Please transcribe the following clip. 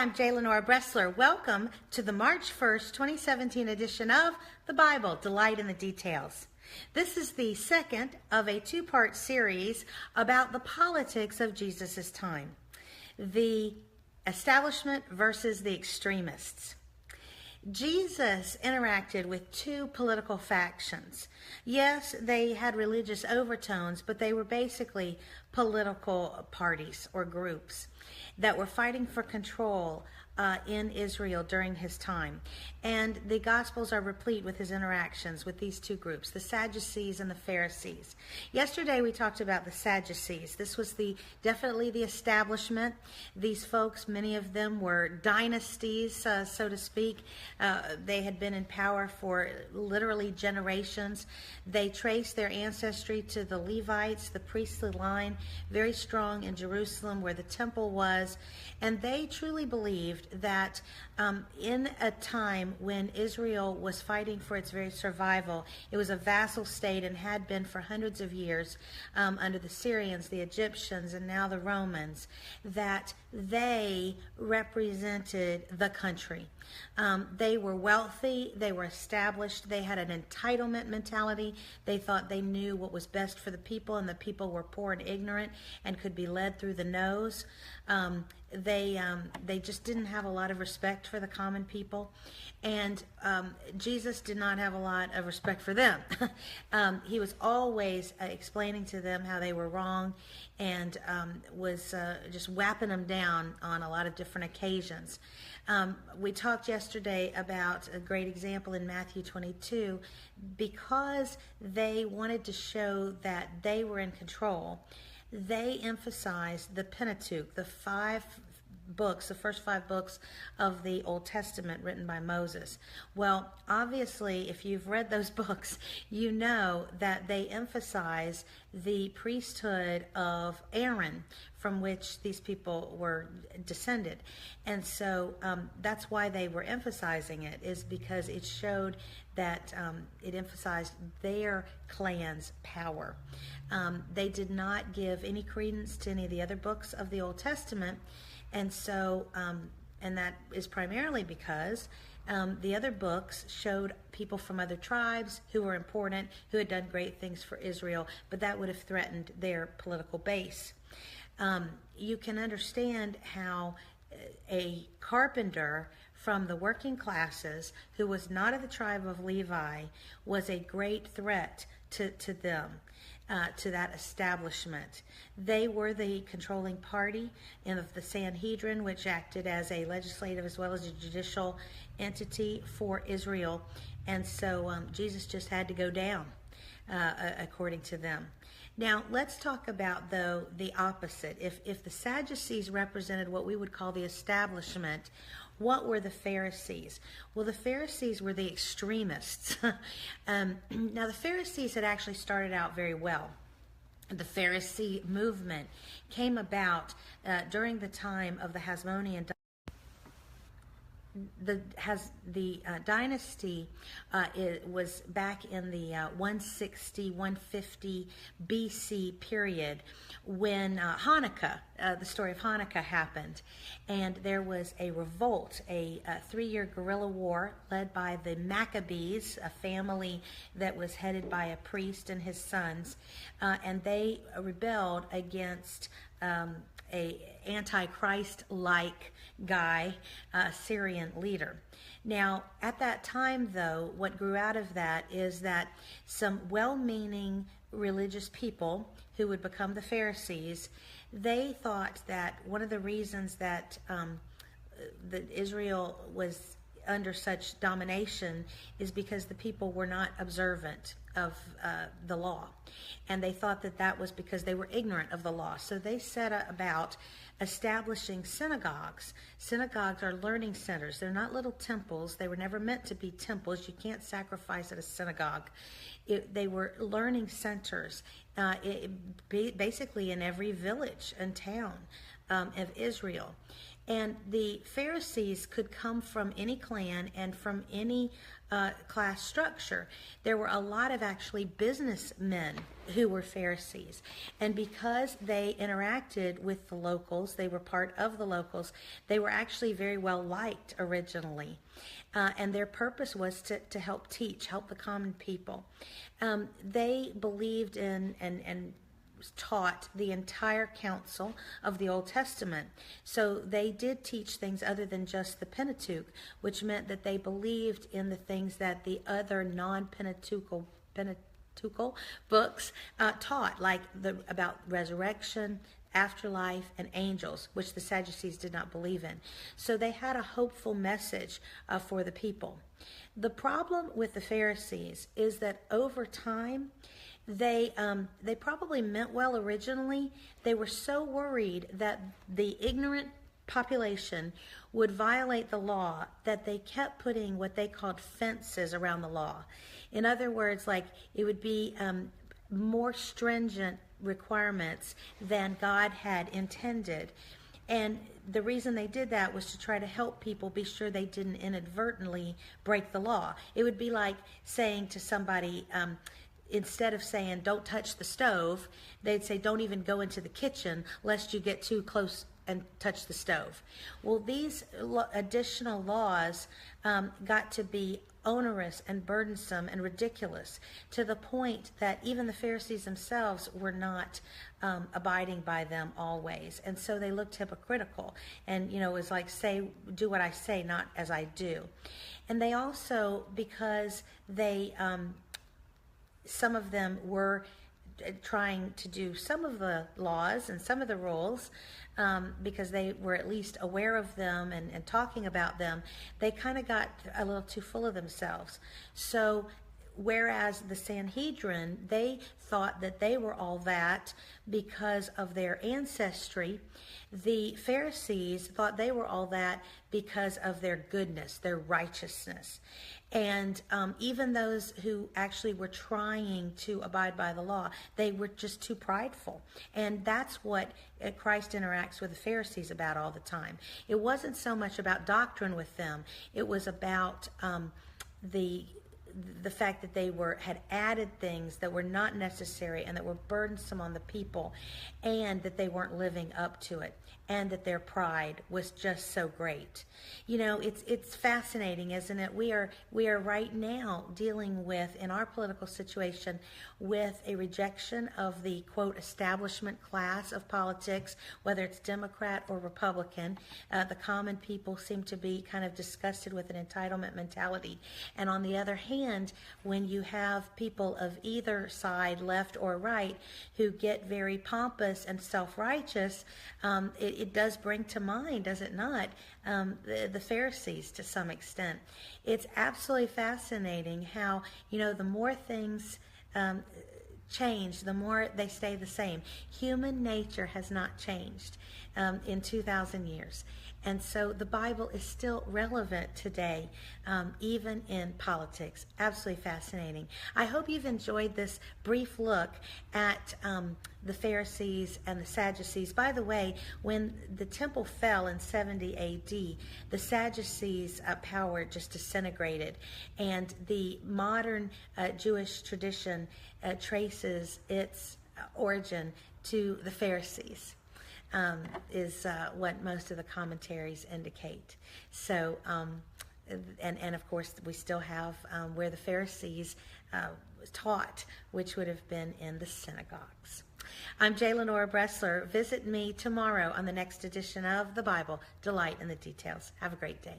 I'm Lenora Bresler. Welcome to the March 1st, 2017 edition of the Bible, Delight in the Details. This is the second of a two-part series about the politics of Jesus' time. The establishment versus the extremists. Jesus interacted with two political factions. Yes, they had religious overtones, but they were basically political parties or groups that were fighting for control in Israel during his time. And the Gospels are replete with his interactions with these two groups, the Sadducees and the Pharisees. Yesterday we talked about the Sadducees. This was definitely the establishment. These folks, many of them were dynasties, so to speak. They had been in power for literally generations. They traced their ancestry to the Levites, the priestly line, very strong in Jerusalem where the temple was. And they truly believed that in a time when Israel was fighting for its very survival, it was a vassal state and had been for hundreds of years under the Syrians, the Egyptians, and now the Romans, that they represented the country. They were wealthy, they were established, they had an entitlement mentality. They thought they knew what was best for the people, and the people were poor and ignorant and could be led through the nose. They just didn't have a lot of respect for the common people, and Jesus did not have a lot of respect for them. He was always explaining to them how they were wrong, and was just whapping them down on a lot of different occasions. We talked yesterday about a great example in Matthew 22. Because they wanted to show that they were in control, they emphasized the Pentateuch, the first five books of the Old Testament written by Moses. Well, obviously, if you've read those books, you know that they emphasize the priesthood of Aaron, from which these people were descended. And so that's why they were emphasizing it, is because it showed that it emphasized their clan's power. They did not give any credence to any of the other books of the Old Testament. And so, and that is primarily because the other books showed people from other tribes who were important, who had done great things for Israel, but that would have threatened their political base. You can understand how a carpenter from the working classes who was not of the tribe of Levi was a great threat to them. To that establishment. They were the controlling party in the Sanhedrin, which acted as a legislative as well as a judicial entity for Israel. And so Jesus just had to go down, according to them. Now, let's talk about, though, the opposite. If the Sadducees represented what we would call the establishment, what were the Pharisees? Well, the Pharisees were the extremists. Now, the Pharisees had actually started out very well. The Pharisee movement came about during the time of the Hasmonean dynasty. It was back in the 160, 150 BC period when Hanukkah, the story of Hanukkah happened. And there was a revolt, a 3-year guerrilla war led by the Maccabees, a family that was headed by a priest and his sons. And they rebelled against a antichrist-like guy, Syrian leader. Now, at that time, though, what grew out of that is that some well-meaning religious people who would become the Pharisees, they thought that one of the reasons that Israel was under such domination is because the people were not observant of the law. And they thought that that was because they were ignorant of the law. So they set about establishing synagogues. Synagogues are learning centers. They're not little temples. They were never meant to be temples. You can't sacrifice at a synagogue. They were learning centers, basically in every village and town of Israel. And the Pharisees could come from any clan and from any class structure. There were a lot of actually businessmen who were Pharisees. And because they interacted with the locals, they were part of the locals, they were actually very well liked originally. And their purpose was to help teach, help the common people. They believed in and taught the entire counsel of the Old Testament. So they did teach things other than just the Pentateuch, which meant that they believed in the things that the other non-Pentateuchal books taught, like about resurrection, afterlife, and angels, which the Sadducees did not believe in. So they had a hopeful message for the people. The problem with the Pharisees is that over time, they probably meant well originally. They were so worried that the ignorant population would violate the law that they kept putting what they called fences around the law. In other words, like it would be more stringent requirements than God had intended. And the reason they did that was to try to help people be sure they didn't inadvertently break the law. It would be like saying to somebody, instead of saying don't touch the stove, they'd say don't even go into the kitchen lest you get too close and touch the stove. Well, these additional laws got to be onerous and burdensome and ridiculous to the point that even the Pharisees themselves were not abiding by them always. And so they looked hypocritical. And, it was like, do what I say, not as I do. And they also, because they, some of them were trying to do some of the laws and some of the rules, because they were at least aware of them and talking about them, they kind of got a little too full of themselves. So whereas the Sanhedrin, they thought that they were all that because of their ancestry, the Pharisees thought they were all that because of their goodness, their righteousness. And even those who actually were trying to abide by the law, they were just too prideful. And that's what Christ interacts with the Pharisees about all the time. It wasn't so much about doctrine with them. It was about the fact that they had added things that were not necessary and that were burdensome on the people, and that they weren't living up to it, and that their pride was just so great. It's fascinating, isn't it? We are right now dealing with, in our political situation, with a rejection of the, quote, establishment class of politics, whether it's Democrat or Republican. The common people seem to be kind of disgusted with an entitlement mentality. And on the other hand, when you have people of either side, left or right, who get very pompous and self-righteous, it does bring to mind, does it not, the Pharisees to some extent. It's absolutely fascinating how, the more things change, the more they stay the same. Human nature has not changed in 2,000 years. And so the Bible is still relevant today, even in politics. Absolutely fascinating. I hope you've enjoyed this brief look at the Pharisees and the Sadducees. By the way, when the temple fell in 70 AD, the Sadducees' power just disintegrated. And the modern Jewish tradition traces its origin to the Pharisees. Is what most of the commentaries indicate. So, and of course, we still have where the Pharisees taught, which would have been in the synagogues. I'm Lenora Bresler. Visit me tomorrow on the next edition of the Bible, Delight in the Details. Have a great day.